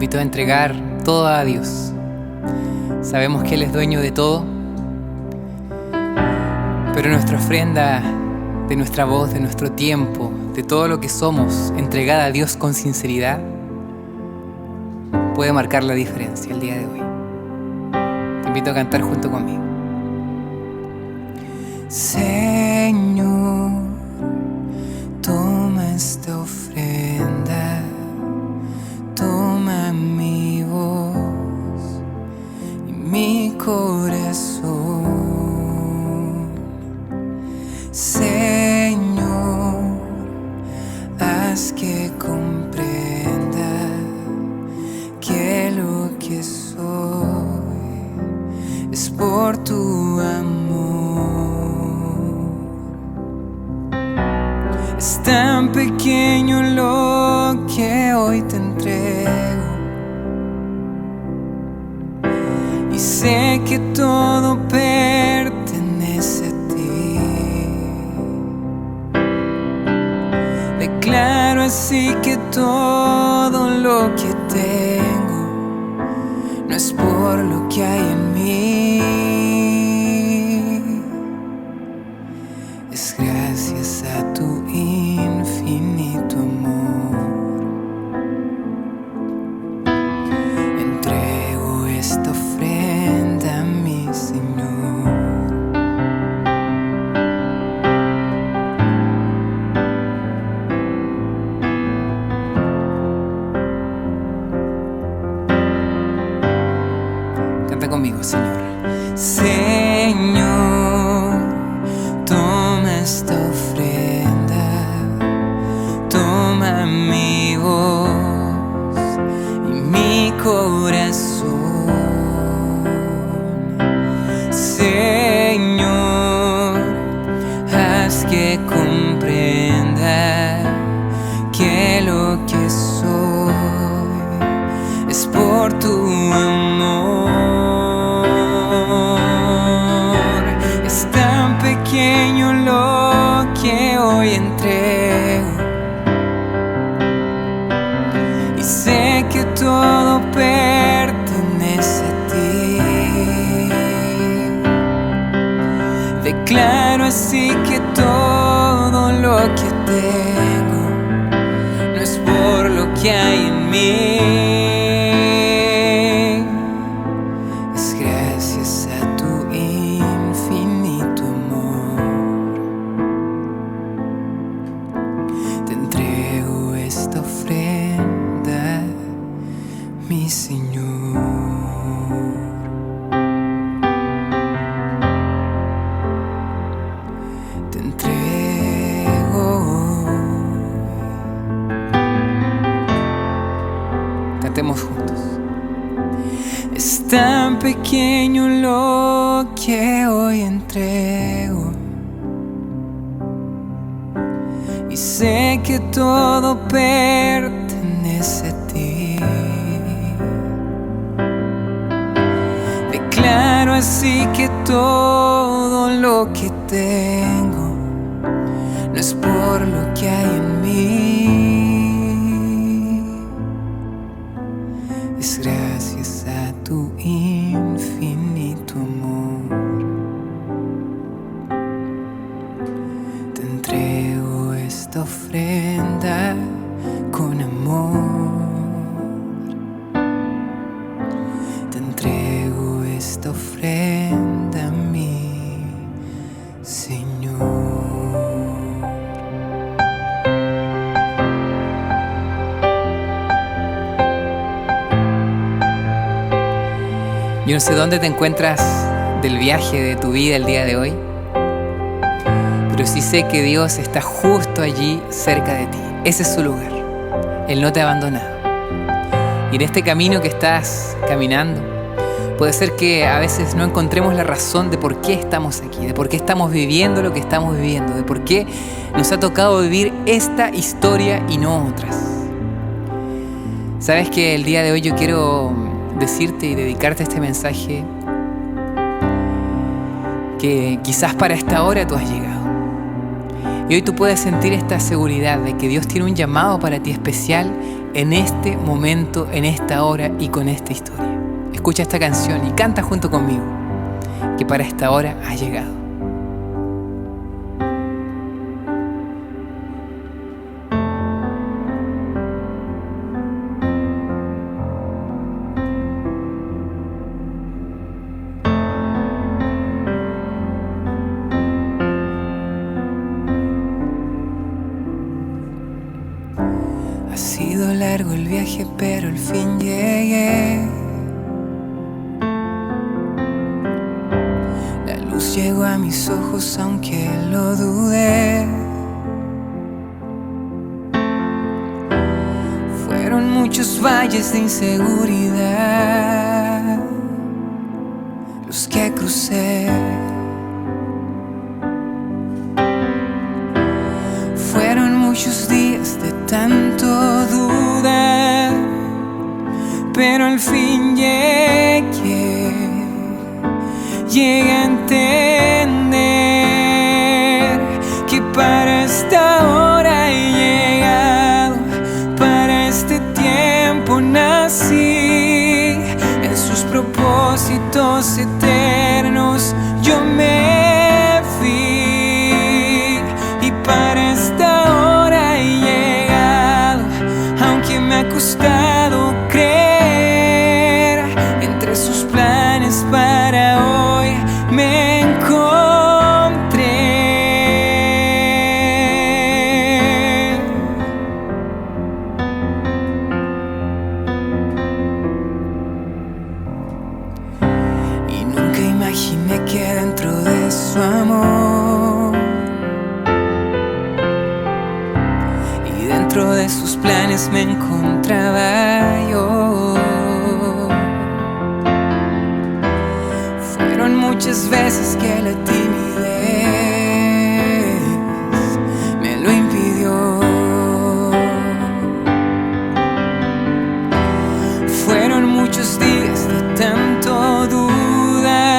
invito a entregar todo a Dios. Sabemos que Él es dueño de todo, pero nuestra ofrenda, de nuestra voz, de nuestro tiempo, de todo lo que somos, entregada a Dios con sinceridad, puede marcar la diferencia el día de hoy. Te invito a cantar junto conmigo. Señor, toma esta ofrenda, toma mi voz y mi corazón. Señor, haz que comprenda que lo que soy es por tu amor. Es tan pequeño lo que hoy te entrego, y sé que todo pertenece a ti. Declaro así que todo lo que tengo no es por lo que hay en mí, es gracias a tu infinito amor. Entrego esta ofrenda a mi Señor. Canta conmigo, Señor. Señor, toma esta ofrenda, toma mi voz y mi corazón. Señor, haz que comprenda que lo que soy es por tu amor. Es tan pequeño lo que hoy entrego, y sé que todo pertenece a ti. Declaro así que todo lo que tengo no es por lo que hay en mí, es gracias a tu infinito amor. Te entrego esta ofrenda, mi Señor. Te entrego. Cantemos juntos. Es tan pequeño lo que hoy entrego, y sé que todo pertenece a ti. Declaro así que todo lo que tengo no es por lo que hay en mí, es gracias a tu infinito amor. Te entrego esta ofrenda con amor. Te entrego esta ofrenda a mi Señor. Yo no sé dónde te encuentras del viaje de tu vida el día de hoy, pero sí sé que Dios está justo allí cerca de ti. Ese es su lugar. Él no te ha abandonado. Y en este camino que estás caminando, puede ser que a veces no encontremos la razón de por qué estamos aquí, de por qué estamos viviendo lo que estamos viviendo, de por qué nos ha tocado vivir esta historia y no otras. Sabes que el día de hoy yo quiero decirte y dedicarte este mensaje que quizás para esta hora tú has llegado. Y hoy tú puedes sentir esta seguridad de que Dios tiene un llamado para ti especial en este momento, en esta hora y con esta historia. Escucha esta canción y canta junto conmigo, que para esta hora ha llegado. Ha sido largo el viaje, pero al fin llegué. La luz llegó a mis ojos, aunque lo dudé. Fueron muchos valles de inseguridad los que crucé. Fueron muchos días de tanto dudar, pero al fin llegué a entender que para esta hora he llegado, para este tiempo nací, en sus propósitos eternos yo me fui, y para esta hora he llegado, aunque me ha costado creer, entre sus planes para hoy me encontré. Y nunca imaginé que dentro de su amor y dentro de sus planes me encontraba yo. Fueron muchas veces que la timidez me lo impidió. Fueron muchos días de tanto dudar,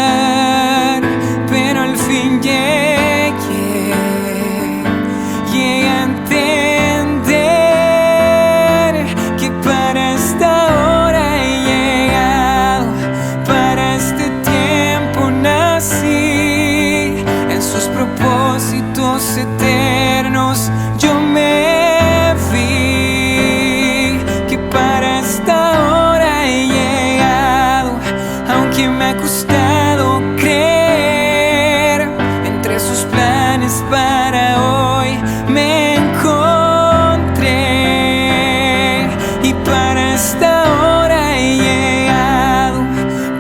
pero al fin llegué a entender que para esta hora he llegado, para este tiempo nací, en sus propósitos eternos yo me vi, que para esta hora he llegado, aunque me ha costado creer, entre sus planes para hoy me encontré, y para esta hora he llegado,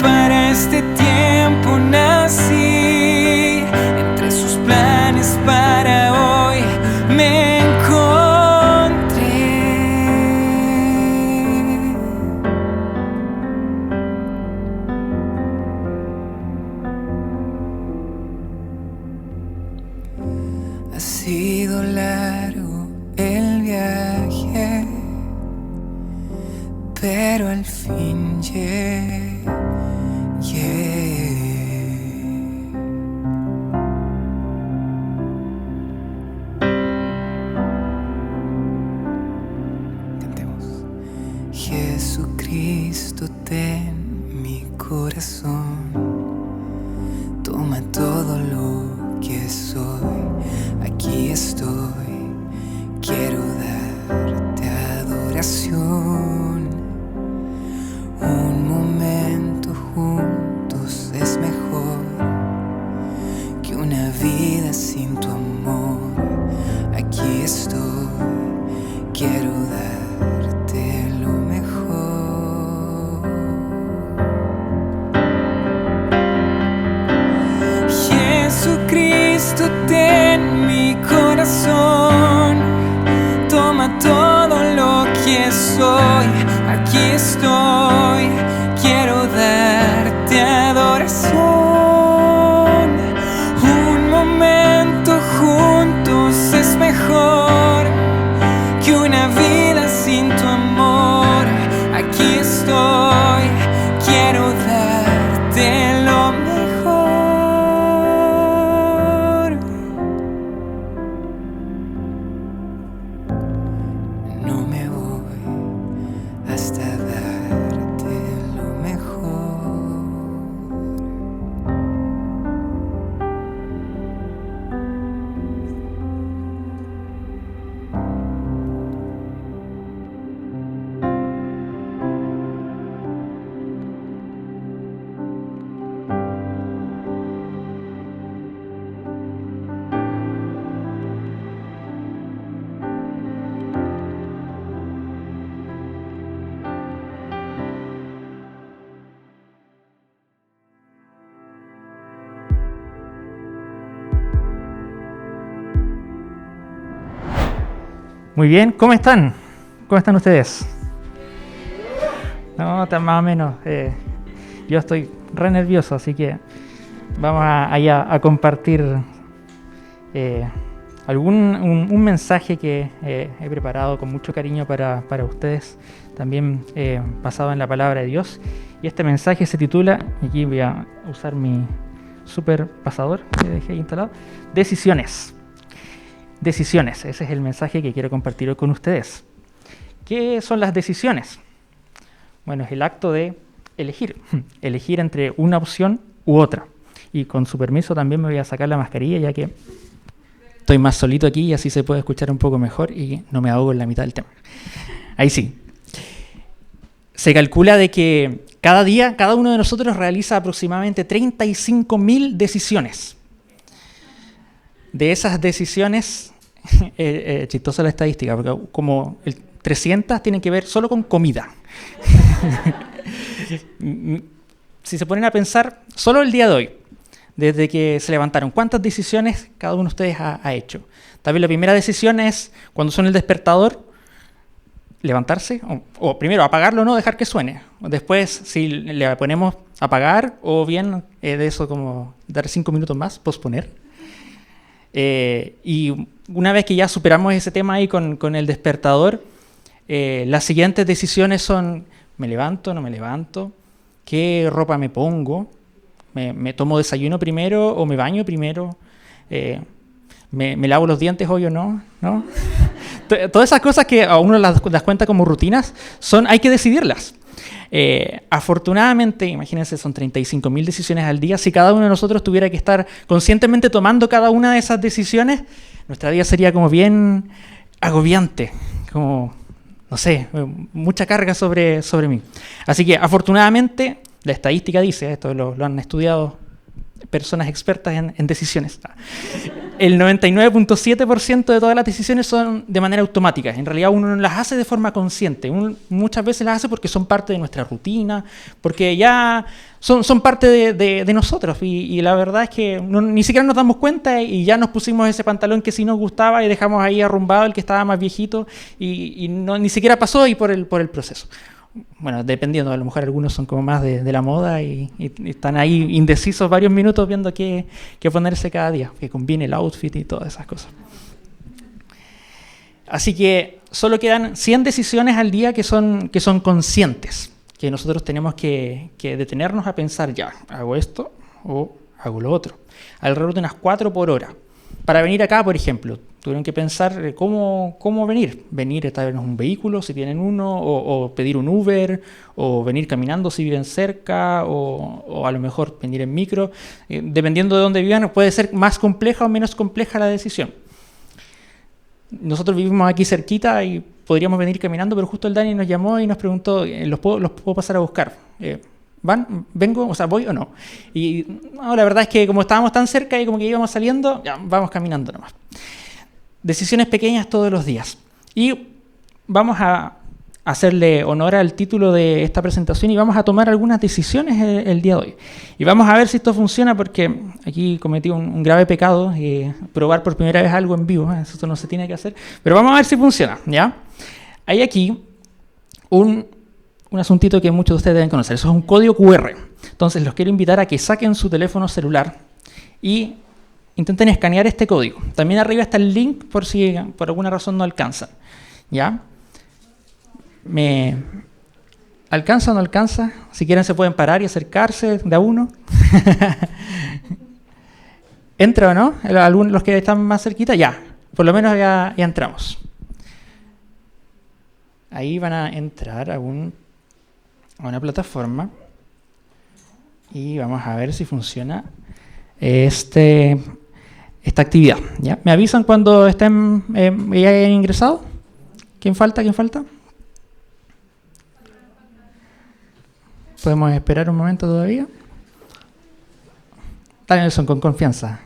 para este tiempo nací, entre sus planes para hoy me encontré. Ha sido largo el viaje, pero al fin llegué. Cantemos. Jesucristo, ten mi corazón, toma todo lo que soy, aquí estoy, quiero darte adoración. Un momento juntos es mejor que una vida sin tu amor, aquí estoy, quiero darte lo mejor. Jesucristo, ten mi corazón, toma todo lo que soy, aquí estoy, quiero darte adoración. Un momento juntos es mejor que una vida sin tu amor, aquí estoy, quiero darte lo mejor. Muy bien, ¿cómo están? ¿Cómo están ustedes? No, tan más o menos. Yo estoy re nervioso, así que vamos a compartir un mensaje que he preparado con mucho cariño para ustedes, también basado en la palabra de Dios. Y este mensaje se titula, aquí voy a usar mi super pasador que dejé ahí instalado, Decisiones. Decisiones, ese es el mensaje que quiero compartir hoy con ustedes. ¿Qué son las decisiones? Bueno, es el acto de elegir entre una opción u otra. Y con su permiso también me voy a sacar la mascarilla, ya que estoy más solito aquí y así se puede escuchar un poco mejor y no me ahogo en la mitad del tema. Ahí sí. Se calcula de que cada día, cada uno de nosotros realiza aproximadamente 35.000 decisiones. De esas decisiones, chistosa la estadística, porque como 300 tienen que ver solo con comida. Si se ponen a pensar, solo el día de hoy, desde que se levantaron, ¿cuántas decisiones cada uno de ustedes ha hecho? Tal vez la primera decisión es, cuando suena el despertador, levantarse, o primero apagarlo o no, dejar que suene. Después, si le ponemos apagar, o bien de eso como dar 5 minutos más, posponer. Y una vez que ya superamos ese tema ahí con el despertador, las siguientes decisiones son, ¿me levanto, no me levanto? ¿Qué ropa me pongo? ¿Me tomo desayuno primero o me baño primero? ¿Me lavo los dientes hoy o no? ¿No? Todas esas cosas que a uno las cuenta como rutinas, hay que decidirlas. Afortunadamente, imagínense, son 35.000 decisiones al día. Si cada uno de nosotros tuviera que estar conscientemente tomando cada una de esas decisiones, nuestra vida sería como bien agobiante, como, no sé, mucha carga sobre mí. Así que, afortunadamente, la estadística dice, esto lo han estudiado personas expertas en decisiones, el 99.7% de todas las decisiones son de manera automática. En realidad uno no las hace de forma consciente. Muchas veces las hace porque son parte de nuestra rutina, porque ya son parte de nosotros. Y la verdad es que ni siquiera nos damos cuenta y ya nos pusimos ese pantalón que sí nos gustaba y dejamos ahí arrumbado el que estaba más viejito y ni siquiera pasó ahí por el proceso. Bueno, dependiendo, a lo mejor algunos son como más de la moda y están ahí indecisos varios minutos viendo qué ponerse cada día, que combine el outfit y todas esas cosas. Así que solo quedan 100 decisiones al día que son conscientes, que nosotros tenemos que detenernos a pensar, ya, ¿hago esto o hago lo otro? Alrededor de unas 4 por hora. Para venir acá, por ejemplo, tuvieron que pensar cómo venir. Venir tal vez en un vehículo, si tienen uno, o pedir un Uber, o venir caminando si viven cerca, o a lo mejor venir en micro. Dependiendo de dónde vivan, puede ser más compleja o menos compleja la decisión. Nosotros vivimos aquí cerquita y podríamos venir caminando, pero justo el Dani nos llamó y nos preguntó, ¿los puedo pasar a buscar? ¿Vengo? O sea, ¿voy o no? Y no, la verdad es que como estábamos tan cerca y como que íbamos saliendo, ya, vamos caminando nomás. Decisiones pequeñas todos los días. Y vamos a hacerle honor al título de esta presentación y vamos a tomar algunas decisiones el día de hoy. Y vamos a ver si esto funciona porque aquí cometí un grave pecado, probar por primera vez algo en vivo, eso no se tiene que hacer, pero vamos a ver si funciona, ¿ya? Hay aquí un asuntito que muchos de ustedes deben conocer. Eso es un código QR. Entonces los quiero invitar a que saquen su teléfono celular y intenten escanear este código. También arriba está el link por si por alguna razón no alcanzan. ¿Ya? ¿Me alcanza o no alcanza? Si quieren se pueden parar y acercarse de a uno. ¿Entra o no? Los que están más cerquita, ya. Por lo menos ya entramos. Ahí van a entrar a una plataforma y vamos a ver si funciona esta actividad. ¿Ya? ¿Me avisan cuando estén ya hayan ingresado? ¿Quién falta? ¿Podemos esperar un momento todavía? Dale, Nelson, con confianza.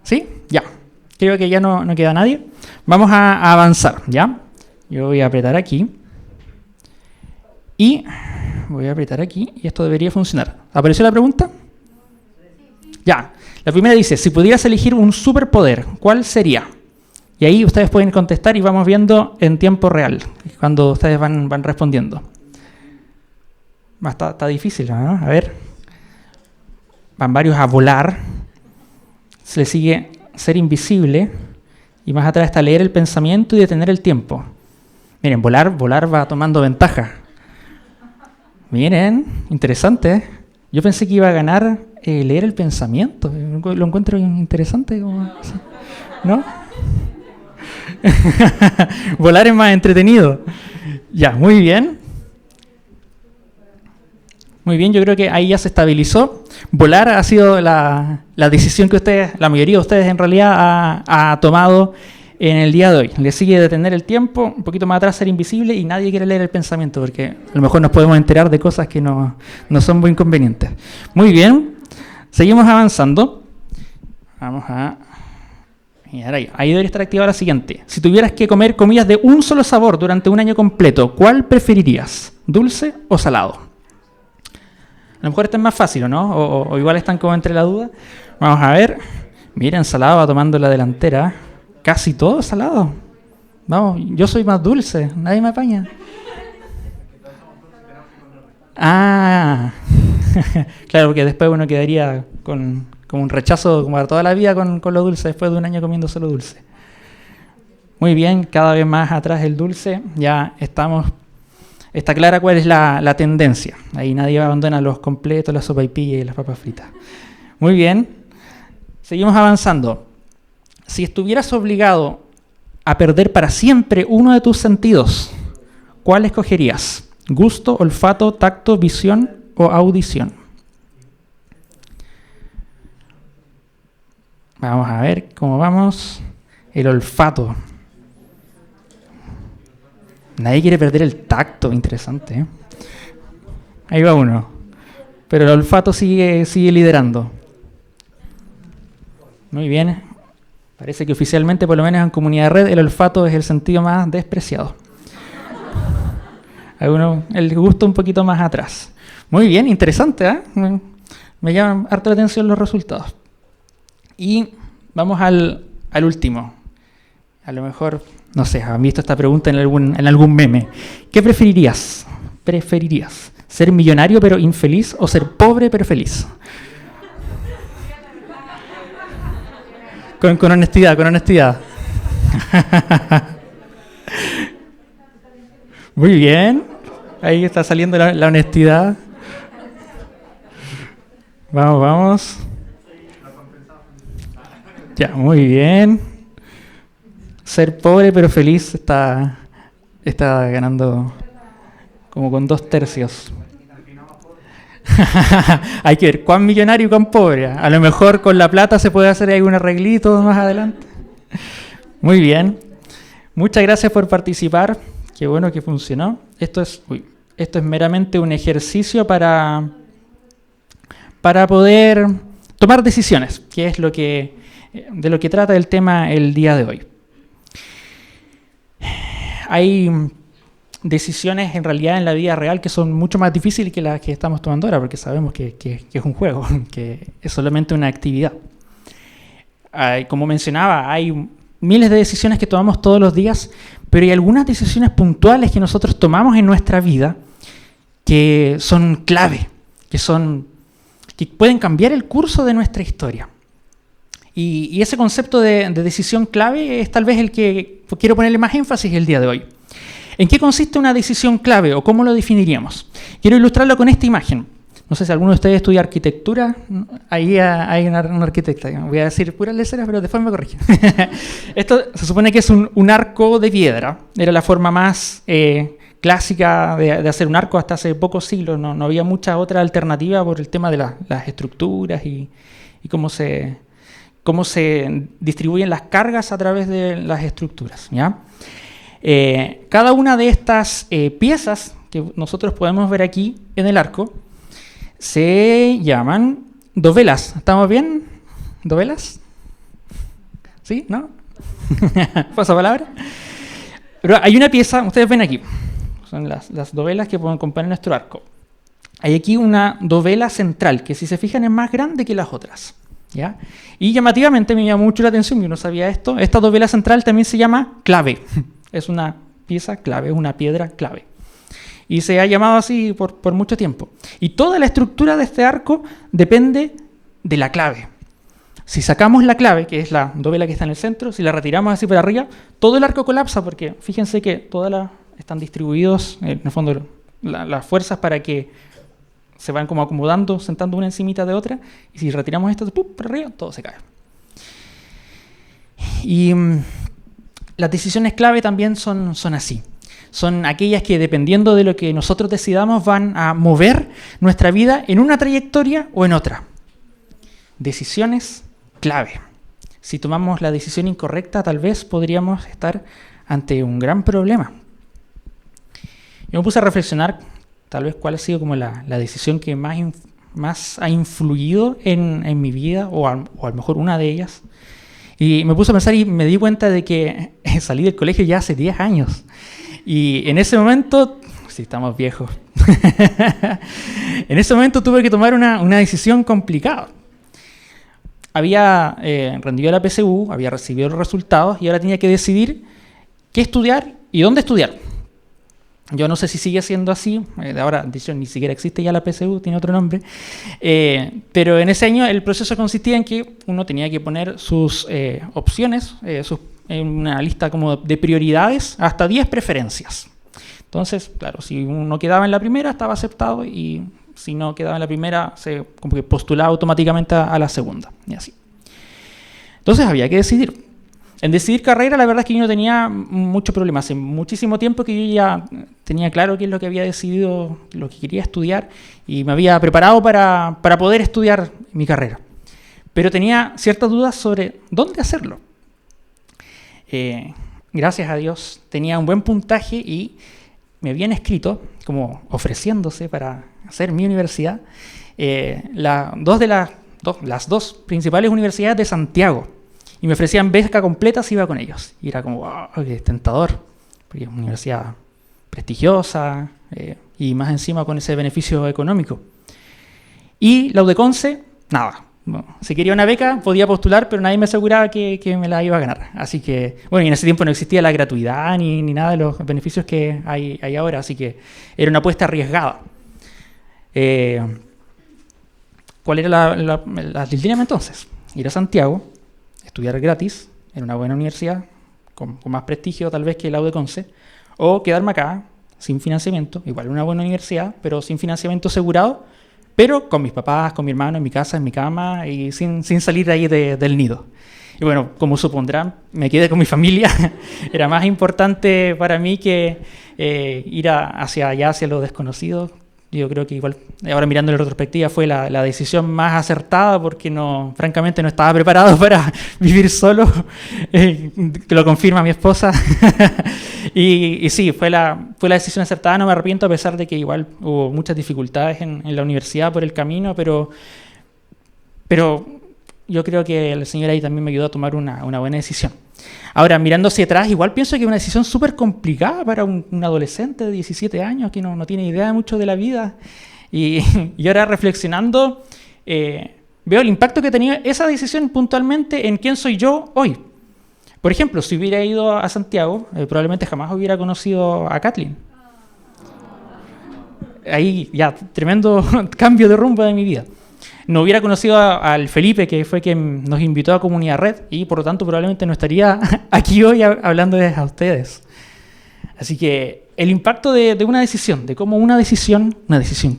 ¿Sí? Ya. Creo que ya no queda nadie. Vamos a avanzar, ¿ya? Yo voy a apretar aquí. Y voy a apretar aquí y esto debería funcionar. ¿Apareció la pregunta? Ya, la primera dice, si pudieras elegir un superpoder, ¿cuál sería? Y ahí ustedes pueden contestar y vamos viendo en tiempo real, cuando ustedes van respondiendo. Está difícil, ¿no? A ver. Van varios a volar. Se le sigue ser invisible. Y más atrás está leer el pensamiento y detener el tiempo. Miren, volar va tomando ventaja. Miren, interesante. Yo pensé que iba a ganar leer el pensamiento. Lo encuentro interesante. ¿No? Volar es más entretenido. Ya, muy bien. Muy bien, yo creo que ahí ya se estabilizó. Volar ha sido la decisión que ustedes, la mayoría de ustedes en realidad ha tomado en el día de hoy. Le sigue detener el tiempo, un poquito más atrás ser invisible y nadie quiere leer el pensamiento porque a lo mejor nos podemos enterar de cosas que no son muy inconvenientes. Muy bien, seguimos avanzando. Vamos a... mirar ahí debería estar activada la siguiente. Si tuvieras que comer comidas de un solo sabor durante un año completo, ¿cuál preferirías? ¿Dulce o salado? A lo mejor este es más fácil, ¿no? O igual están como entre la duda. Vamos a ver. Miren, salado va tomando la delantera. Casi todo salado. Vamos, yo soy más dulce. Nadie me apaña. Ah. Claro, porque después uno quedaría con un rechazo como para toda la vida con lo dulce, después de un año comiendo solo dulce. Muy bien, cada vez más atrás el dulce. Ya está clara cuál es la tendencia. Ahí nadie abandona los completos, las sopaipillas y las papas fritas. Muy bien. Seguimos avanzando. Si estuvieras obligado a perder para siempre uno de tus sentidos, ¿cuál escogerías? ¿Gusto, olfato, tacto, visión o audición? Vamos a ver cómo vamos. El olfato. Nadie quiere perder el tacto, interesante, ¿eh? Ahí va uno. Pero el olfato sigue liderando. Muy bien. Parece que oficialmente, por lo menos en comunidad de red, el olfato es el sentido más despreciado. El gusto un poquito más atrás. Muy bien, interesante, ¿eh? Me llaman harta la atención los resultados. Y vamos al último. A lo mejor, no sé, han visto esta pregunta en algún meme. ¿Qué preferirías? ¿Ser millonario pero infeliz o ser pobre pero feliz? Con honestidad. Muy bien. Ahí está saliendo la honestidad. Vamos. Ya, muy bien. Ser pobre pero feliz está ganando como con 2/3. Hay que ver cuán millonario y cuán pobre. A lo mejor con la plata se puede hacer algún arreglito más adelante. Muy bien. Muchas gracias por participar. Qué bueno que funcionó. Esto es meramente un ejercicio para poder tomar decisiones, que es de lo que trata el tema el día de hoy. Hay decisiones en realidad en la vida real que son mucho más difíciles que las que estamos tomando ahora, porque sabemos que es un juego, que es solamente una actividad. Como mencionaba, hay miles de decisiones que tomamos todos los días, pero hay algunas decisiones puntuales que nosotros tomamos en nuestra vida que son clave, que pueden cambiar el curso de nuestra historia. Y ese concepto de decisión clave es tal vez el que quiero ponerle más énfasis el día de hoy. ¿En qué consiste una decisión clave o cómo lo definiríamos? Quiero ilustrarlo con esta imagen. No sé si alguno de ustedes estudia arquitectura. Ahí hay una arquitecta. Voy a decir puras leceras, pero después me corrige. Esto se supone que es un arco de piedra. Era la forma más clásica de hacer un arco hasta hace pocos siglos. No había mucha otra alternativa por el tema de las estructuras y cómo se distribuyen las cargas a través de las estructuras, ¿ya? Cada una de estas piezas que nosotros podemos ver aquí en el arco se llaman dovelas. ¿Estamos bien? ¿Dovelas? ¿Sí? ¿No? ¿Paso palabra? Pero hay una pieza, ustedes ven aquí, son las dovelas que pueden componer nuestro arco. Hay aquí una dovela central que, si se fijan, es más grande que las otras. ¿ya? Y llamativamente me llamó mucho la atención, yo no sabía esto, esta dovela central también se llama clave. Es una pieza clave, es una piedra clave. Y se ha llamado así por mucho tiempo. Y toda la estructura de este arco depende de la clave. Si sacamos la clave, que es la dovela que está en el centro, si la retiramos así para arriba, todo el arco colapsa, porque fíjense que están distribuidos, en el fondo, las fuerzas para que se van como acomodando, sentando una encimita de otra, y si retiramos esto, ¡pum!, para arriba, todo se cae. Y las decisiones clave también son así. Son aquellas que, dependiendo de lo que nosotros decidamos, van a mover nuestra vida en una trayectoria o en otra. Decisiones clave. Si tomamos la decisión incorrecta, tal vez podríamos estar ante un gran problema. Yo me puse a reflexionar, tal vez, cuál ha sido como la decisión que más ha influido en mi vida, o a lo mejor una de ellas. Y me puse a pensar y me di cuenta de que salí del colegio ya hace 10 años. Y en ese momento, sí, estamos viejos, en ese momento tuve que tomar una decisión complicada. Había rendido la PSU, había recibido los resultados y ahora tenía que decidir qué estudiar y dónde estudiar. Yo no sé si sigue siendo así, ahora de hecho ni siquiera existe ya la PSU, tiene otro nombre, pero en ese año el proceso consistía en que uno tenía que poner sus opciones, en una lista como de prioridades, hasta 10 preferencias. Entonces, claro, si uno quedaba en la primera, estaba aceptado, y si no quedaba en la primera, se como que postulaba automáticamente a la segunda, y así. Entonces había que decidir. En decidir carrera, la verdad es que yo no tenía mucho problema. Hace muchísimo tiempo que yo ya tenía claro qué es lo que había decidido, lo que quería estudiar, y me había preparado para poder estudiar mi carrera. Pero tenía ciertas dudas sobre dónde hacerlo. Gracias a Dios tenía un buen puntaje y me habían escrito, como ofreciéndose para hacer mi universidad, las dos principales universidades de Santiago. Y me ofrecían beca completa si iba con ellos. Y era como, wow, qué tentador, porque es una universidad prestigiosa, y más encima con ese beneficio económico. Y la UDECONCE, nada. No. Si quería una beca, podía postular, pero nadie me aseguraba que me la iba a ganar. Así que, bueno, y en ese tiempo no existía la gratuidad ni nada de los beneficios que hay ahora, así que era una apuesta arriesgada. ¿Cuál era la dilemas entonces? Ir a Santiago, estudiar gratis en una buena universidad, con más prestigio tal vez que la UDECONCE, o quedarme acá, sin financiamiento, igual en una buena universidad, pero sin financiamiento asegurado, pero con mis papás, con mi hermano, en mi casa, en mi cama, y sin salir de ahí del nido. Y bueno, como supondrán, me quedé con mi familia. Era más importante para mí que ir hacia allá, hacia lo desconocido. Yo creo que igual, ahora mirando en retrospectiva, fue la decisión más acertada, porque francamente no estaba preparado para vivir solo, que lo confirma mi esposa. y sí, fue la decisión acertada, no me arrepiento, a pesar de que igual hubo muchas dificultades en la universidad por el camino, pero yo creo que el Señor ahí también me ayudó a tomar una buena decisión. Ahora, mirando hacia atrás, igual pienso que es una decisión súper complicada para un adolescente de 17 años que no tiene idea mucho de la vida. Y ahora reflexionando, veo el impacto que tenía esa decisión puntualmente en quién soy yo hoy. Por ejemplo, si hubiera ido a Santiago, probablemente jamás hubiera conocido a Kathleen. Ahí ya, tremendo cambio de rumbo de mi vida. No hubiera conocido al Felipe, que fue quien nos invitó a Comunidad Red, y por lo tanto probablemente no estaría aquí hoy hablándoles a ustedes. Así que el impacto de una decisión, de cómo una decisión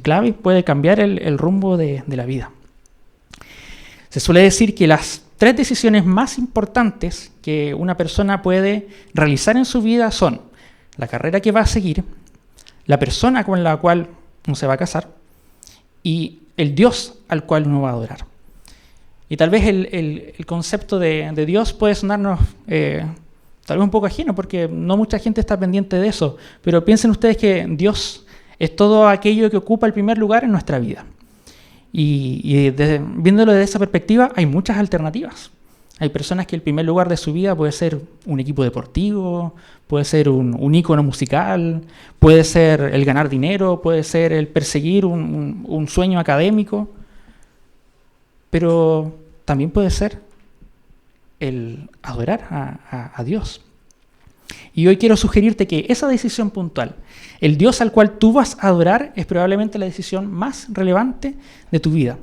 clave puede cambiar el rumbo de la vida. Se suele decir que las 3 decisiones más importantes que una persona puede realizar en su vida son la carrera que va a seguir, la persona con la cual uno se va a casar y el Dios al cual uno va a adorar. Y tal vez el concepto de Dios puede sonarnos tal vez un poco ajeno, porque no mucha gente está pendiente de eso, pero piensen ustedes que Dios es todo aquello que ocupa el primer lugar en nuestra vida. Y viéndolo desde esa perspectiva, hay muchas alternativas. Hay personas que el primer lugar de su vida puede ser un equipo deportivo, puede ser un ícono musical, puede ser el ganar dinero, puede ser el perseguir un sueño académico. Pero también puede ser el adorar a Dios. Y hoy quiero sugerirte que esa decisión puntual, el Dios al cual tú vas a adorar, es probablemente la decisión más relevante de tu vida.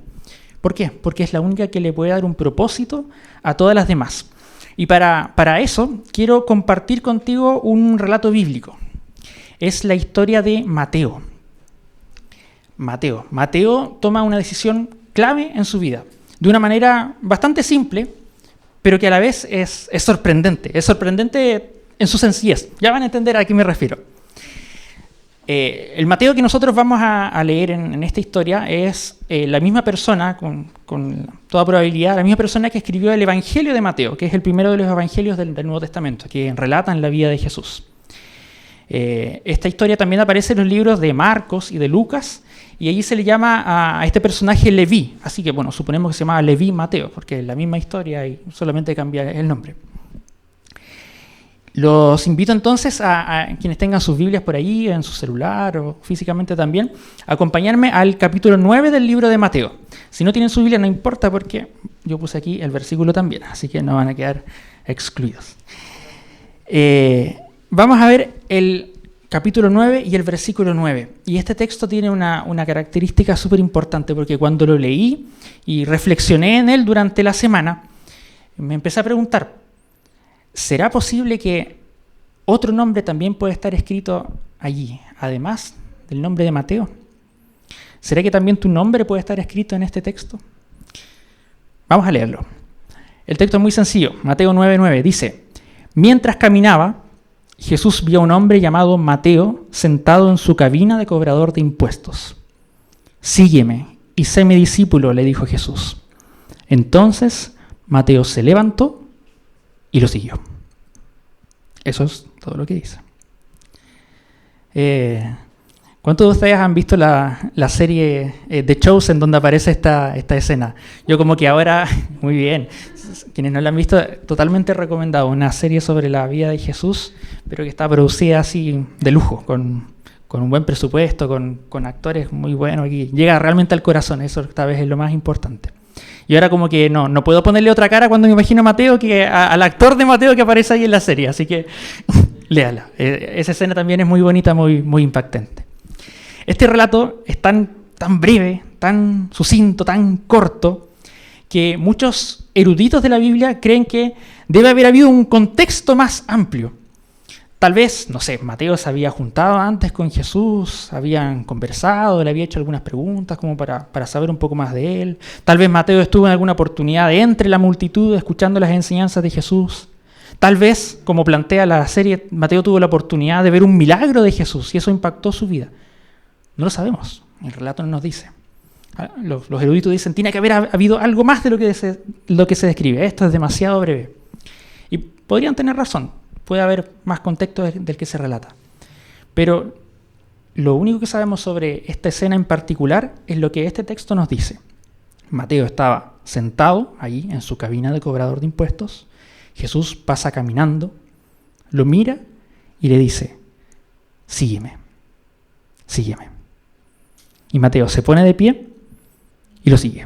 ¿Por qué? Porque es la única que le puede dar un propósito a todas las demás. Y para eso quiero compartir contigo un relato bíblico. Es la historia de Mateo. Mateo toma una decisión clave en su vida, de una manera bastante simple, pero que a la vez es sorprendente. Es sorprendente en su sencillez. Ya van a entender a qué me refiero. El Mateo que nosotros vamos a leer en esta historia es la misma persona, con toda probabilidad, la misma persona que escribió el Evangelio de Mateo, que es el primero de los evangelios del Nuevo Testamento, que relatan la vida de Jesús. Esta historia también aparece en los libros de Marcos y de Lucas, y allí se le llama a este personaje Leví. Así que, bueno, suponemos que se llamaba Leví Mateo, porque es la misma historia y solamente cambia el nombre. Los invito entonces a quienes tengan sus Biblias por ahí, en su celular o físicamente también, a acompañarme al capítulo 9 del libro de Mateo. Si no tienen su Biblia no importa porque yo puse aquí el versículo también, así que no van a quedar excluidos. Vamos a ver el capítulo 9 y el versículo 9. Y este texto tiene una característica súper importante porque cuando lo leí y reflexioné en él durante la semana, me empecé a preguntar, ¿será posible que otro nombre también pueda estar escrito allí, además del nombre de Mateo? ¿Será que también tu nombre puede estar escrito en este texto? Vamos a leerlo. El texto es muy sencillo. Mateo 9:9 dice: mientras caminaba, Jesús vio a un hombre llamado Mateo sentado en su cabina de cobrador de impuestos. Sígueme y sé mi discípulo, le dijo Jesús. Entonces Mateo se levantó y lo siguió. Eso es todo lo que dice. ¿Cuántos de ustedes han visto la serie The Chosen donde aparece esta escena? Yo como que ahora, muy bien, quienes no la han visto, totalmente recomendado. Una serie sobre la vida de Jesús, pero que está producida así de lujo, con un buen presupuesto, con actores muy buenos. Aquí llega realmente al corazón, eso esta vez es lo más importante. Y ahora como que no puedo ponerle otra cara cuando me imagino a Mateo que al actor de Mateo que aparece ahí en la serie, así que léala. Esa escena también es muy bonita, muy, muy impactante. Este relato es tan breve, tan sucinto, tan corto, que muchos eruditos de la Biblia creen que debe haber habido un contexto más amplio. Tal vez, no sé, Mateo se había juntado antes con Jesús, habían conversado, le había hecho algunas preguntas como para saber un poco más de él. Tal vez Mateo estuvo en alguna oportunidad entre la multitud escuchando las enseñanzas de Jesús. Tal vez, como plantea la serie, Mateo tuvo la oportunidad de ver un milagro de Jesús y eso impactó su vida. No lo sabemos, el relato no nos dice. Los eruditos dicen, tiene que haber habido algo más de lo que se describe. Esto es demasiado breve. Y podrían tener razón. Puede haber más contexto del que se relata. Pero lo único que sabemos sobre esta escena en particular es lo que este texto nos dice. Mateo estaba sentado allí en su cabina de cobrador de impuestos. Jesús pasa caminando, lo mira y le dice, sígueme, sígueme. Y Mateo se pone de pie y lo sigue.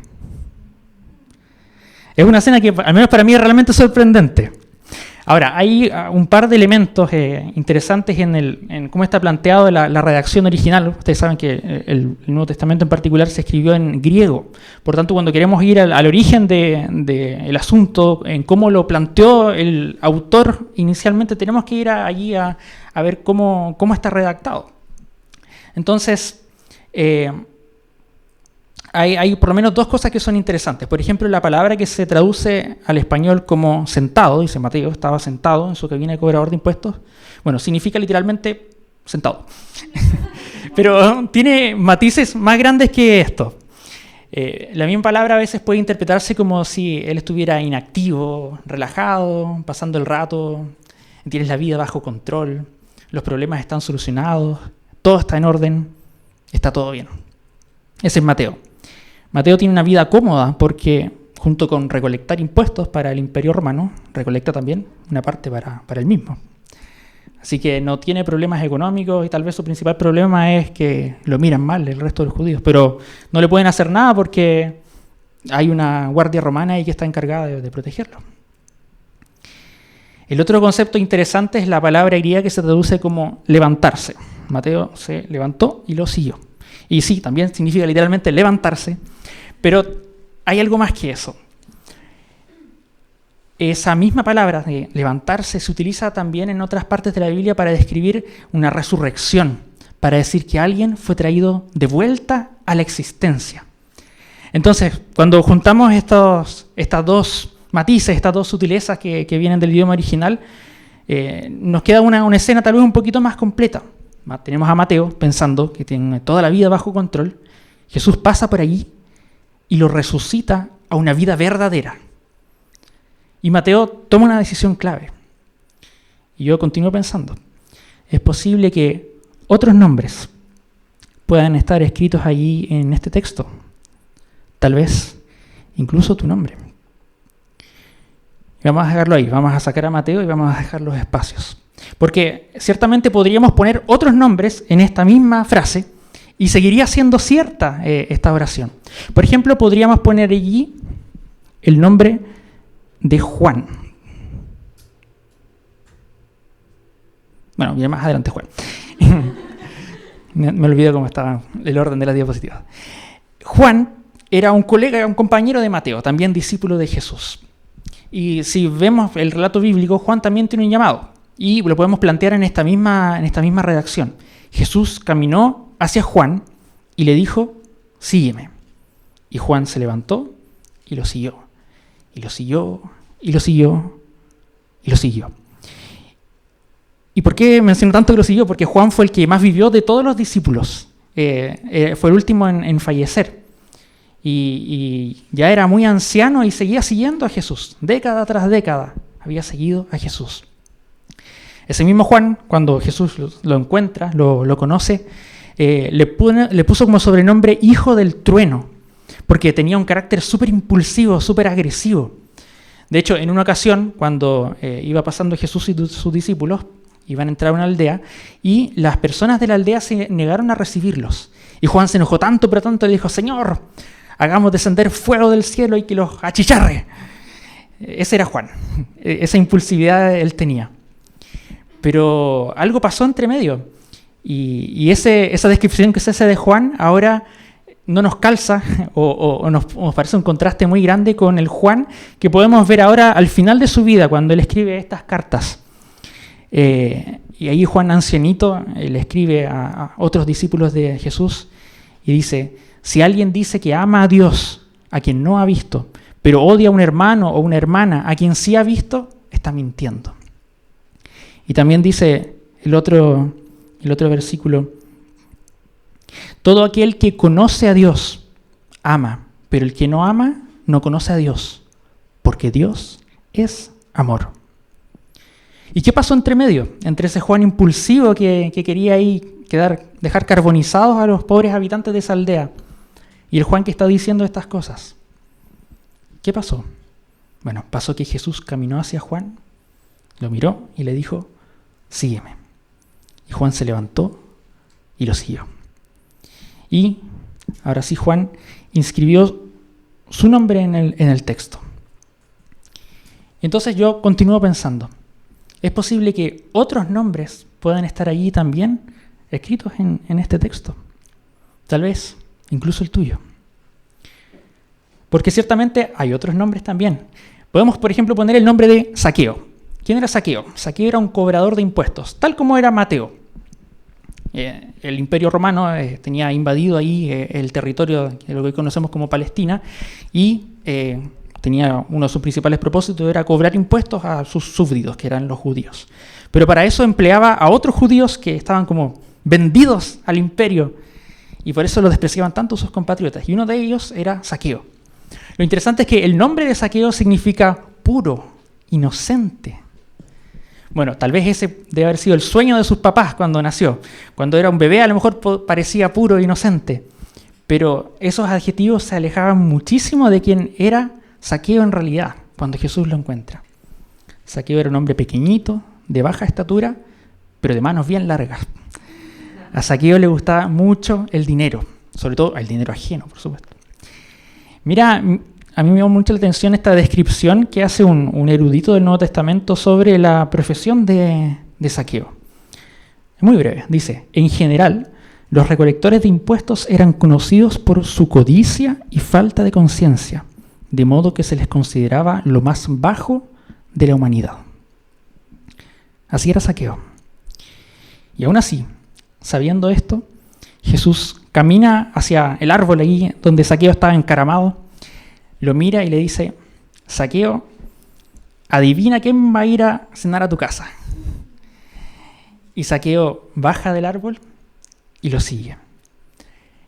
Es una escena que al menos para mí es realmente sorprendente. Ahora, hay un par de elementos interesantes en cómo está planteado la redacción original. Ustedes saben que el Nuevo Testamento en particular se escribió en griego. Por tanto, cuando queremos ir al origen del asunto, en cómo lo planteó el autor inicialmente, tenemos que ir allí a ver cómo está redactado. Entonces, hay por lo menos dos cosas que son interesantes. Por ejemplo, la palabra que se traduce al español como sentado, dice Mateo, estaba sentado en su cabina de cobrador de impuestos. Bueno, significa literalmente sentado. Pero tiene matices más grandes que esto. La misma palabra a veces puede interpretarse como si él estuviera inactivo, relajado, pasando el rato, tienes la vida bajo control, los problemas están solucionados, todo está en orden, está todo bien. Ese es Mateo. Mateo tiene una vida cómoda porque, junto con recolectar impuestos para el Imperio Romano, recolecta también una parte para él mismo. Así que no tiene problemas económicos y tal vez su principal problema es que lo miran mal el resto de los judíos, pero no le pueden hacer nada porque hay una guardia romana ahí que está encargada de protegerlo. El otro concepto interesante es la palabra griega que se traduce como levantarse. Mateo se levantó y lo siguió. Y sí, también significa literalmente levantarse, pero hay algo más que eso. Esa misma palabra de levantarse se utiliza también en otras partes de la Biblia para describir una resurrección, para decir que alguien fue traído de vuelta a la existencia. Entonces, cuando juntamos estas dos matices, estas dos sutilezas que vienen del idioma original, nos queda una escena tal vez un poquito más completa. Tenemos a Mateo pensando que tiene toda la vida bajo control. Jesús pasa por allí y lo resucita a una vida verdadera. Y Mateo toma una decisión clave. Y yo continúo pensando, es posible que otros nombres puedan estar escritos allí en este texto. Tal vez incluso tu nombre. Y vamos a dejarlo ahí, vamos a sacar a Mateo y vamos a dejar los espacios. Porque ciertamente podríamos poner otros nombres en esta misma frase y seguiría siendo cierta esta oración. Por ejemplo, podríamos poner allí el nombre de Juan. Bueno, ya más adelante Juan. Me olvidé cómo estaba el orden de las diapositivas. Juan era un colega, un compañero de Mateo, también discípulo de Jesús. Y si vemos el relato bíblico, Juan también tiene un llamado. Y lo podemos plantear en esta misma redacción. Jesús caminó hacia Juan y le dijo, sígueme. Y Juan se levantó y lo siguió. Y lo siguió, y lo siguió, y lo siguió. ¿Y por qué menciono tanto que lo siguió? Porque Juan fue el que más vivió de todos los discípulos. Fue el último en fallecer. Y ya era muy anciano y seguía siguiendo a Jesús. Década tras década había seguido a Jesús. Ese mismo Juan, cuando Jesús lo encuentra, lo conoce, le puso como sobrenombre Hijo del Trueno, porque tenía un carácter súper impulsivo, súper agresivo. De hecho, en una ocasión, cuando iba pasando Jesús y sus discípulos, iban a entrar a una aldea, y las personas de la aldea se negaron a recibirlos. Y Juan se enojó tanto, pero tanto, le dijo, Señor, hagamos descender fuego del cielo y que los achicharre. Ese era Juan, esa impulsividad él tenía. Pero algo pasó entre medio, y esa descripción que se hace de Juan ahora no nos calza o nos parece un contraste muy grande con el Juan que podemos ver ahora al final de su vida, cuando él escribe estas cartas. Y ahí Juan ancianito le escribe a otros discípulos de Jesús y dice, si alguien dice que ama a Dios, a quien no ha visto, pero odia a un hermano o una hermana a quien sí ha visto, está mintiendo. Y también dice el otro versículo, todo aquel que conoce a Dios ama, pero el que no ama no conoce a Dios, porque Dios es amor. ¿Y qué pasó entre medio? Entre ese Juan impulsivo que quería ahí dejar carbonizados a los pobres habitantes de esa aldea y el Juan que está diciendo estas cosas. ¿Qué pasó? Bueno, pasó que Jesús caminó hacia Juan, lo miró y le dijo, sígueme. Y Juan se levantó y lo siguió. Y ahora sí Juan inscribió su nombre en el texto. Entonces yo continúo pensando, ¿es posible que otros nombres puedan estar allí también escritos en este texto? Tal vez incluso el tuyo. Porque ciertamente hay otros nombres también. Podemos, por ejemplo, poner el nombre de Zaqueo. ¿Quién era Zaqueo? Zaqueo era un cobrador de impuestos, tal como era Mateo. El Imperio Romano tenía invadido ahí el territorio de lo que hoy conocemos como Palestina y tenía uno de sus principales propósitos era cobrar impuestos a sus súbditos, que eran los judíos. Pero para eso empleaba a otros judíos que estaban como vendidos al imperio y por eso lo despreciaban tanto sus compatriotas. Y uno de ellos era Zaqueo. Lo interesante es que el nombre de Zaqueo significa puro, inocente. Bueno, tal vez ese debe haber sido el sueño de sus papás cuando nació. Cuando era un bebé a lo mejor parecía puro e inocente. Pero esos adjetivos se alejaban muchísimo de quien era Zaqueo en realidad, cuando Jesús lo encuentra. Zaqueo era un hombre pequeñito, de baja estatura, pero de manos bien largas. A Zaqueo le gustaba mucho el dinero, sobre todo el dinero ajeno, por supuesto. Mira, a mí me llama mucho la atención esta descripción que hace un erudito del Nuevo Testamento sobre la profesión de Zaqueo. Es muy breve. Dice, en general, los recolectores de impuestos eran conocidos por su codicia y falta de conciencia, de modo que se les consideraba lo más bajo de la humanidad. Así era Zaqueo. Y aún así, sabiendo esto, Jesús camina hacia el árbol ahí donde Zaqueo estaba encaramado, lo mira y le dice, Zaqueo, adivina quién va a ir a cenar a tu casa. Y Zaqueo baja del árbol y lo sigue.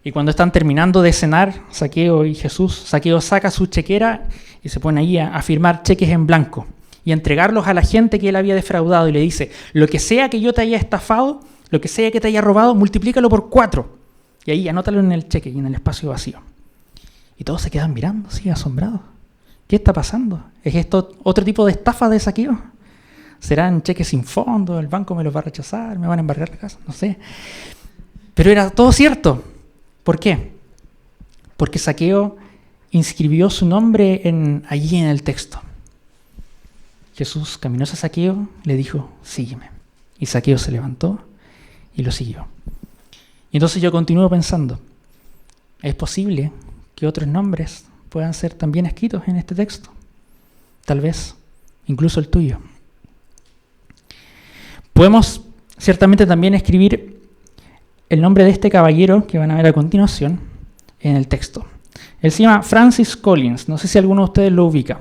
Y cuando están terminando de cenar, Zaqueo y Jesús, Zaqueo saca su chequera y se pone ahí a firmar cheques en blanco y a entregarlos a la gente que él había defraudado y le dice, lo que sea que yo te haya estafado, lo que sea que te haya robado, multiplícalo por 4. Y ahí anótalo en el cheque y en el espacio vacío. Y todos se quedan mirando, así, asombrados. ¿Qué está pasando? ¿Es esto otro tipo de estafa de Zaqueo? ¿Serán cheques sin fondo? ¿El banco me los va a rechazar? ¿Me van a embargar la casa? No sé. Pero era todo cierto. ¿Por qué? Porque Zaqueo inscribió su nombre allí en el texto. Jesús caminó hacia Zaqueo, le dijo, sígueme. Y Zaqueo se levantó y lo siguió. Y entonces yo continúo pensando, ¿es posible que otros nombres puedan ser también escritos en este texto? Tal vez incluso el tuyo. Podemos ciertamente también escribir el nombre de este caballero que van a ver a continuación en el texto. Él se llama Francis Collins, no sé si alguno de ustedes lo ubica.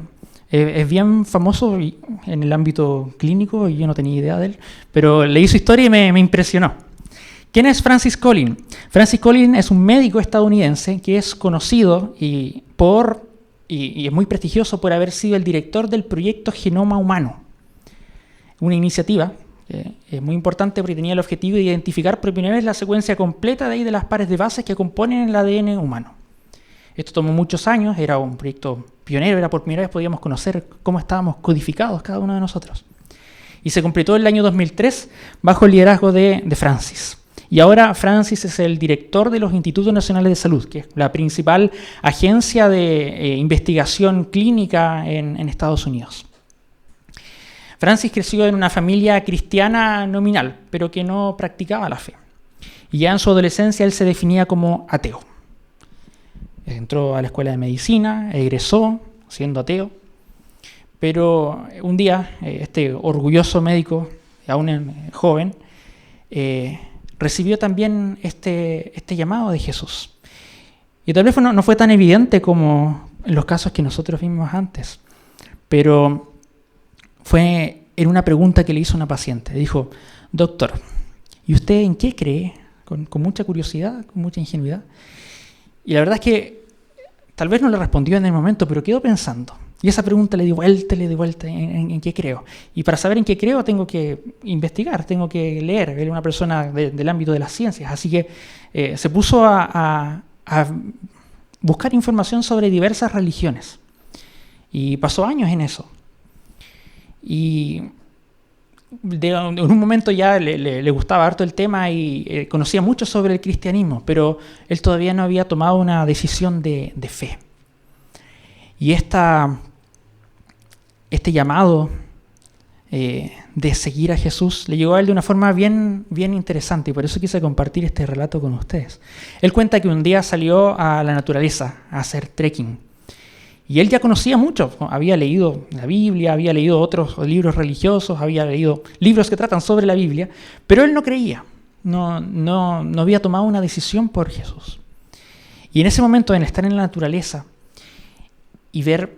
Es bien famoso en el ámbito clínico y yo no tenía idea de él, pero leí su historia y me impresionó. ¿Quién es Francis Collins? Francis Collins es un médico estadounidense que es conocido y es muy prestigioso por haber sido el director del proyecto Genoma Humano, una iniciativa es muy importante porque tenía el objetivo de identificar por primera vez la secuencia completa de las pares de bases que componen el ADN humano. Esto tomó muchos años, era un proyecto pionero, era por primera vez podíamos conocer cómo estábamos codificados cada uno de nosotros. Y se completó el año 2003 bajo el liderazgo de Francis. Y ahora Francis es el director de los Institutos Nacionales de Salud, que es la principal agencia de investigación clínica en Estados Unidos. Francis creció en una familia cristiana nominal, pero que no practicaba la fe. Y ya en su adolescencia él se definía como ateo. Entró a la escuela de medicina, egresó siendo ateo, pero un día este orgulloso médico, aún joven, recibió también este llamado de Jesús. Y tal vez no fue tan evidente como en los casos que nosotros vimos antes, pero fue en una pregunta que le hizo una paciente. Dijo, doctor, ¿y usted en qué cree? Con mucha curiosidad, con mucha ingenuidad. Y la verdad es que tal vez no le respondió en el momento, pero quedó pensando. Y esa pregunta le di vuelta en qué creo. Y para saber en qué creo tengo que investigar, tengo que leer. Él es una persona del ámbito de las ciencias, así que se puso a buscar información sobre diversas religiones. Y pasó años en eso. Y en un momento ya le gustaba harto el tema y conocía mucho sobre el cristianismo, pero él todavía no había tomado una decisión de fe. Y este llamado de seguir a Jesús le llegó a él de una forma bien interesante, y por eso quise compartir este relato con ustedes. Él cuenta que un día salió a la naturaleza a hacer trekking. Y él ya conocía mucho, había leído la Biblia, había leído otros libros religiosos, había leído libros que tratan sobre la Biblia, pero él no creía, no había tomado una decisión por Jesús. Y en ese momento, en estar en la naturaleza y ver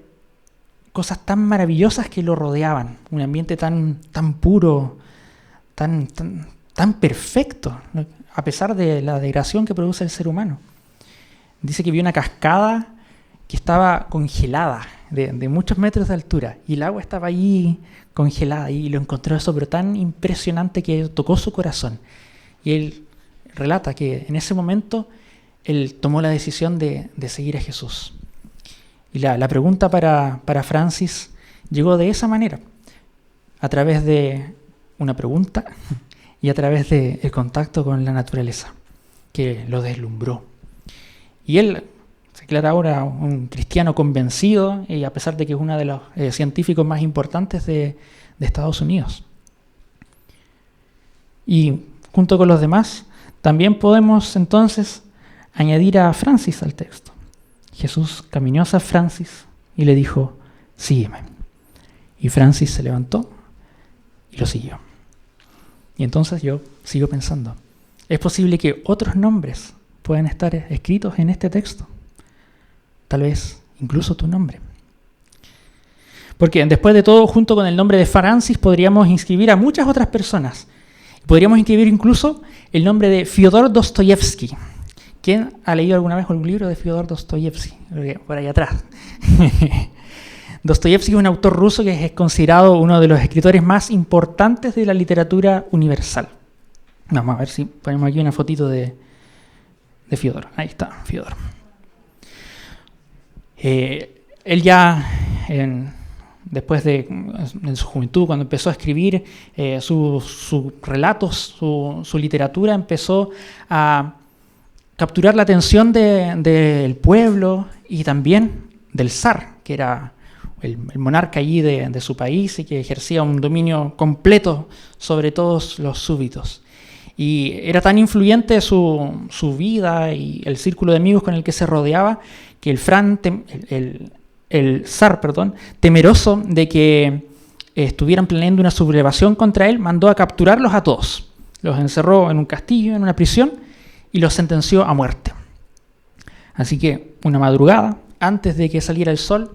cosas tan maravillosas que lo rodeaban, un ambiente tan puro, tan perfecto, a pesar de la degradación que produce el ser humano. Dice que vio una cascada que estaba congelada, de muchos metros de altura, y el agua estaba ahí congelada, y lo encontró eso pero tan impresionante que tocó su corazón. Y él relata que en ese momento él tomó la decisión de seguir a Jesús. Y la pregunta para Francis llegó de esa manera, a través de una pregunta y a través del contacto con la naturaleza, que lo deslumbró. Y él declara ahora un cristiano convencido, y a pesar de que es uno de los científicos más importantes de Estados Unidos. Y junto con los demás, también podemos entonces añadir a Francis al texto. Jesús caminó hacia Francis y le dijo, sígueme. Y Francis se levantó y lo siguió. Y entonces yo sigo pensando, ¿es posible que otros nombres puedan estar escritos en este texto? Tal vez incluso tu nombre. Porque después de todo, junto con el nombre de Francis, podríamos inscribir a muchas otras personas. Podríamos inscribir incluso el nombre de Fyodor Dostoyevsky. ¿Quién ha leído alguna vez un libro de Fyodor Dostoyevsky? Por ahí atrás. Dostoyevsky es un autor ruso que es considerado uno de los escritores más importantes de la literatura universal. Vamos a ver si ponemos aquí una fotito de Fyodor. Ahí está, Fyodor. Él ya, después en su juventud, cuando empezó a escribir sus relatos, su literatura, empezó a capturar la atención del pueblo y también del zar, que era el monarca allí de su país y que ejercía un dominio completo sobre todos los súbditos. Y era tan influyente su vida y el círculo de amigos con el que se rodeaba que el zar, temeroso de que estuvieran planeando una sublevación contra él, mandó a capturarlos a todos. Los encerró en un castillo, en una prisión, y los sentenció a muerte. Así que una madrugada, antes de que saliera el sol,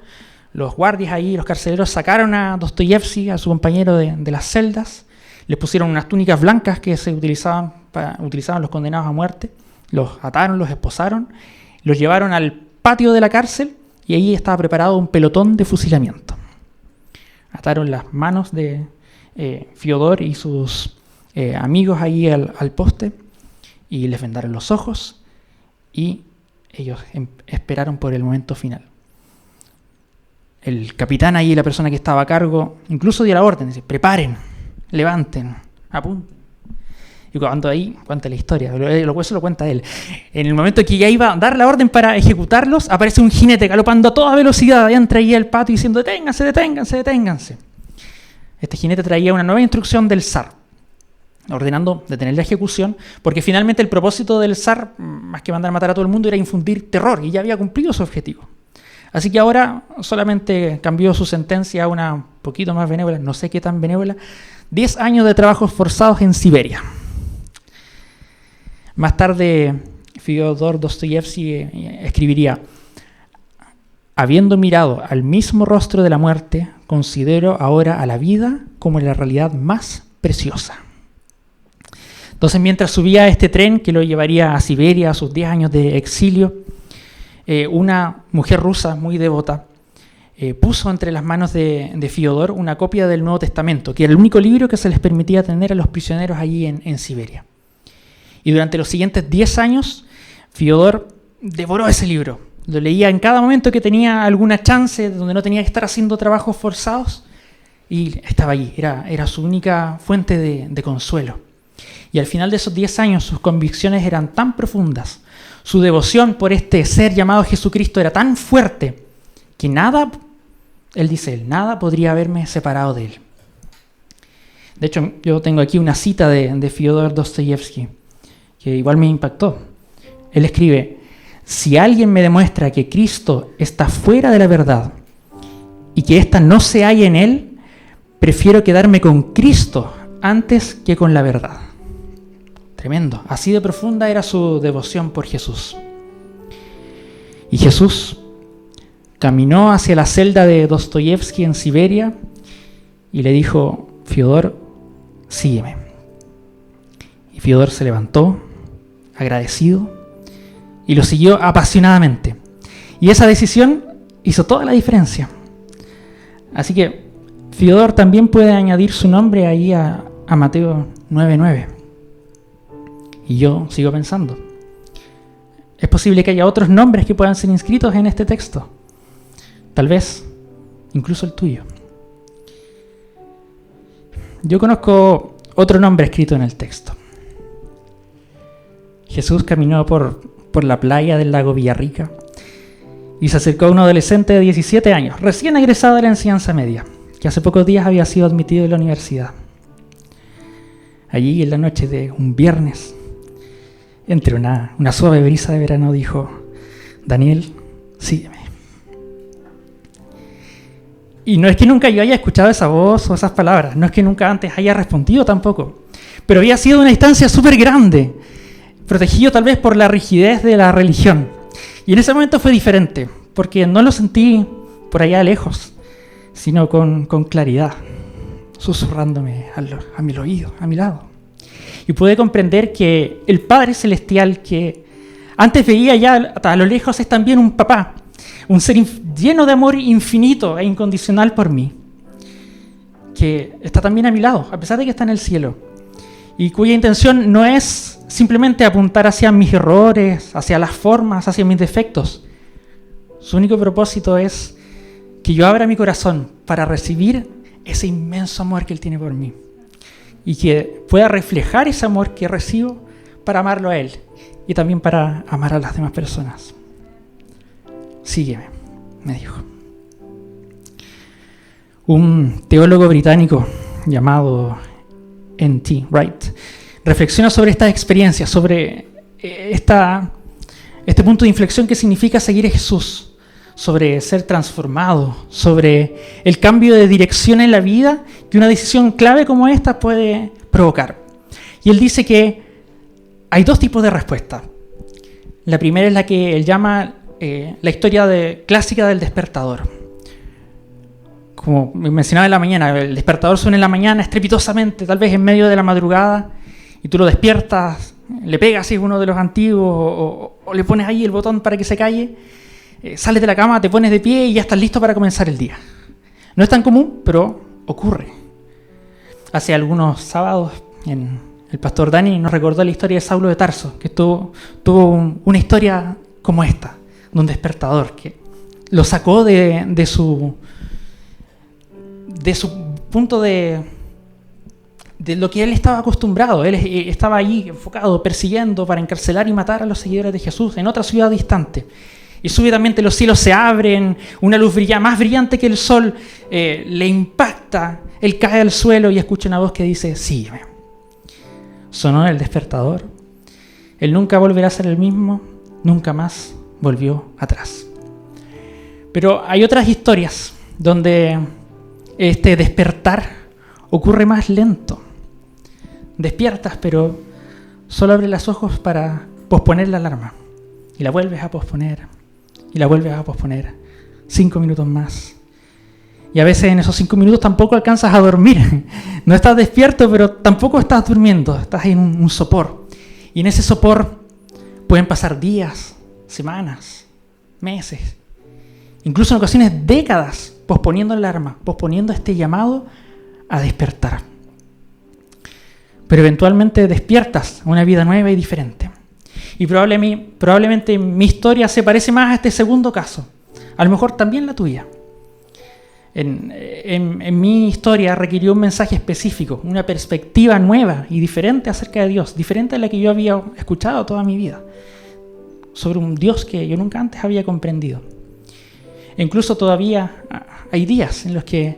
los guardias ahí, los carceleros, sacaron a Dostoyevsky, a su compañero de las celdas, les pusieron unas túnicas blancas que se utilizaban los condenados a muerte, los ataron, los esposaron, los llevaron al patio de la cárcel y ahí estaba preparado un pelotón de fusilamiento. Ataron las manos de Fyodor y sus amigos ahí al poste y les vendaron los ojos y ellos esperaron por el momento final. El capitán ahí, la persona que estaba a cargo, incluso dio la orden, dice, preparen, levanten, apunten. Y cuando ahí cuenta la historia, eso lo cuenta él. En el momento que ya iba a dar la orden para ejecutarlos, aparece un jinete galopando a toda velocidad, allá traía el patio diciendo, deténganse, deténganse, deténganse. Este jinete traía una nueva instrucción del zar, ordenando detener la ejecución, porque finalmente el propósito del zar, más que mandar a matar a todo el mundo, era infundir terror, y ya había cumplido su objetivo. Así que ahora solamente cambió su sentencia a una un poquito más benévola, no sé qué tan benévola, 10 años de trabajos forzados en Siberia. Más tarde, Fyodor Dostoyevsky escribiría, habiendo mirado al mismo rostro de la muerte, considero ahora a la vida como la realidad más preciosa. Entonces, mientras subía a este tren que lo llevaría a Siberia a sus 10 años de exilio, una mujer rusa muy devota puso entre las manos de Fyodor una copia del Nuevo Testamento, que era el único libro que se les permitía tener a los prisioneros allí en Siberia. Y durante los siguientes 10 años, Fyodor devoró ese libro. Lo leía en cada momento que tenía alguna chance, donde no tenía que estar haciendo trabajos forzados, y estaba allí, era su única fuente de consuelo. Y al final de esos 10 años sus convicciones eran tan profundas, su devoción por este ser llamado Jesucristo era tan fuerte, que nada, él dice, nada podría haberme separado de él. De hecho, yo tengo aquí una cita de Fyodor Dostoyevsky, que igual me impactó. Él escribe, si alguien me demuestra que Cristo está fuera de la verdad y que ésta no se halla en él, prefiero quedarme con Cristo antes que con la verdad. Tremendo. Así de profunda era su devoción por Jesús. Y Jesús caminó hacia la celda de Dostoyevsky en Siberia y le dijo, Fyodor, sígueme. Y Fyodor se levantó, agradecido, y lo siguió apasionadamente. Y esa decisión hizo toda la diferencia. Así que Fyodor también puede añadir su nombre ahí a Mateo 9:9. Y yo sigo pensando, es posible que haya otros nombres que puedan ser inscritos en este texto. Tal vez incluso el tuyo. Yo conozco otro nombre escrito en el texto. Jesús caminó por la playa del lago Villarrica y se acercó a un adolescente de 17 años, recién egresado de la enseñanza media, que hace pocos días había sido admitido en la universidad. Allí, en la noche de un viernes, entre una suave brisa de verano, dijo: Daniel, sígueme. Y no es que nunca yo haya escuchado esa voz o esas palabras, no es que nunca antes haya respondido tampoco, pero había sido una distancia súper grande, protegido tal vez por la rigidez de la religión. Y en ese momento fue diferente, porque no lo sentí por allá lejos, sino con claridad, susurrándome a mi oído, a mi lado. Y pude comprender que el Padre Celestial, que antes veía ya a lo lejos, es también un papá, un ser lleno de amor infinito e incondicional por mí, que está también a mi lado, a pesar de que está en el cielo, y cuya intención no es simplemente apuntar hacia mis errores, hacia las formas, hacia mis defectos. Su único propósito es que yo abra mi corazón para recibir ese inmenso amor que Él tiene por mí, y que pueda reflejar ese amor que recibo para amarlo a Él y también para amar a las demás personas. Sígueme, me dijo. Un teólogo británico llamado N.T. Wright reflexiona sobre estas experiencias, sobre este punto de inflexión que significa seguir a Jesús, sobre ser transformado, sobre el cambio de dirección en la vida que una decisión clave como esta puede provocar. Y él dice que hay dos tipos de respuesta. La primera es la que él llama la historia clásica del despertador. Como mencionaba en la mañana, el despertador suena en la mañana estrepitosamente, tal vez en medio de la madrugada, y tú lo despiertas, le pegas si es uno de los antiguos, o le pones ahí el botón para que se calle, sales de la cama, te pones de pie y ya estás listo para comenzar el día. No es tan común, pero ocurre. Hace algunos sábados, el pastor Dani nos recordó la historia de Saulo de Tarso, que tuvo una historia como esta, de un despertador que lo sacó de su punto de lo que él estaba acostumbrado. Él estaba ahí enfocado, persiguiendo para encarcelar y matar a los seguidores de Jesús en otra ciudad distante. Y súbitamente los cielos se abren, una luz más brillante que el sol le impacta, él cae al suelo y escucha una voz que dice: sígueme. Sonó el despertador. Él nunca volverá a ser el mismo, nunca más volvió atrás. Pero hay otras historias donde este despertar ocurre más lento. Despiertas, pero solo abres los ojos para posponer la alarma. Y la vuelves a posponer. Y la vuelves a posponer. 5 minutos más. Y a veces en esos 5 minutos tampoco alcanzas a dormir. No estás despierto, pero tampoco estás durmiendo. Estás en un sopor. Y en ese sopor pueden pasar días, semanas, meses, incluso en ocasiones décadas, posponiendo la alarma, posponiendo este llamado a despertar. Pero eventualmente despiertas a una vida nueva y diferente. Y probablemente mi historia se parece más a este segundo caso. A lo mejor también la tuya. En mi historia requirió un mensaje específico, una perspectiva nueva y diferente acerca de Dios, diferente a la que yo había escuchado toda mi vida, sobre un Dios que yo nunca antes había comprendido. E incluso todavía hay días en los que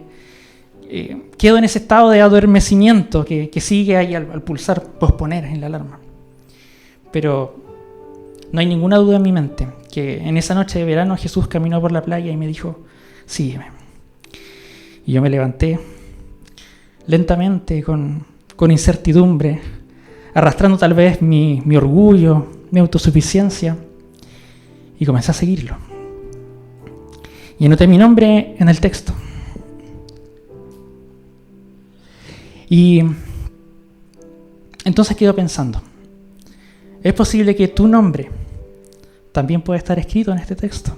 quedo en ese estado de adormecimiento que sigue ahí al pulsar posponer en la alarma. Pero no hay ninguna duda en mi mente que en esa noche de verano Jesús caminó por la playa y me dijo: sígueme. Y yo me levanté lentamente, con incertidumbre, arrastrando tal vez mi orgullo, mi autosuficiencia, y comencé a seguirlo. Y anoté mi nombre en el texto. Y entonces quedo pensando, ¿es posible que tu nombre también pueda estar escrito en este texto?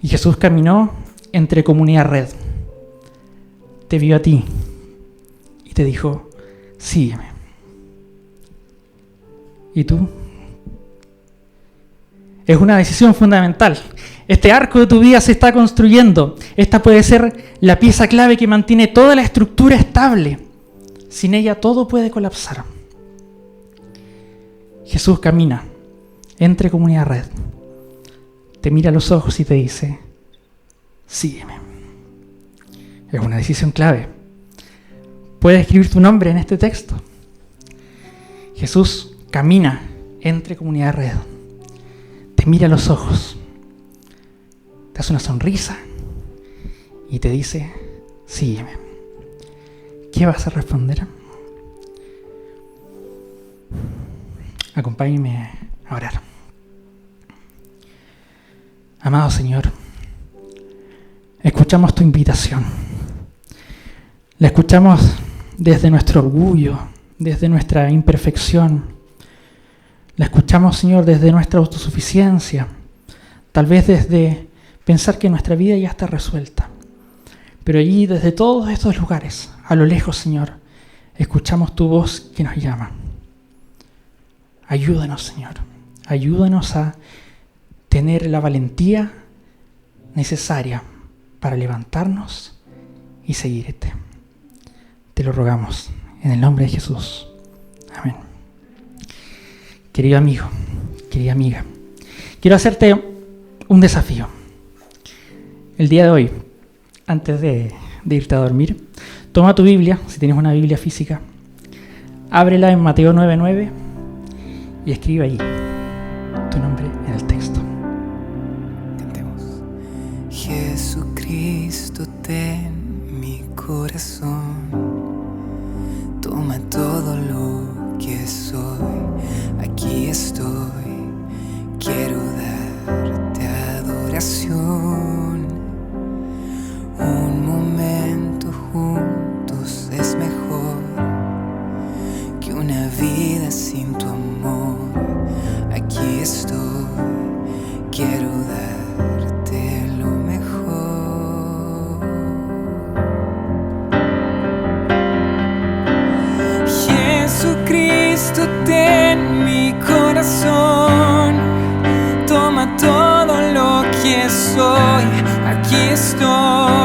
Y Jesús caminó entre Comunidad Red, te vio a ti y te dijo: sígueme. ¿Y tú? Es una decisión fundamental. Este arco de tu vida se está construyendo. Esta puede ser la pieza clave que mantiene toda la estructura estable. Sin ella todo puede colapsar. Jesús camina entre Comunidad Red. te mira a los ojos y te dice, sígueme. Es una decisión clave. Puedes escribir tu nombre en este texto. Jesús camina entre Comunidad Red, te mira a los ojos, te hace una sonrisa y te dice, sígueme. ¿Qué vas a responder? Acompáñeme a orar. Amado Señor, escuchamos tu invitación. La escuchamos desde nuestro orgullo, desde nuestra imperfección. La escuchamos, Señor, desde nuestra autosuficiencia. Tal vez desde pensar que nuestra vida ya está resuelta. Pero allí, desde todos estos lugares, a lo lejos, Señor, escuchamos tu voz que nos llama. Ayúdanos, Señor. Ayúdanos a tener la valentía necesaria para levantarnos y seguirte. Te lo rogamos en el nombre de Jesús. Amén. Querido amigo, querida amiga, quiero hacerte un desafío. El día de hoy, antes de irte a dormir, toma tu Biblia, si tienes una Biblia física, ábrela en Mateo 9:9 y escribe allí tu nombre en el texto. Cantemos. Jesucristo, ten mi corazón, toma todo lo que soy, aquí estoy, quiero darte adoración. Un momento juntos es mejor que una vida sin tu amor. Aquí estoy, quiero darte lo mejor. Jesucristo, ten mi corazón, toma todo lo que soy, aquí estoy.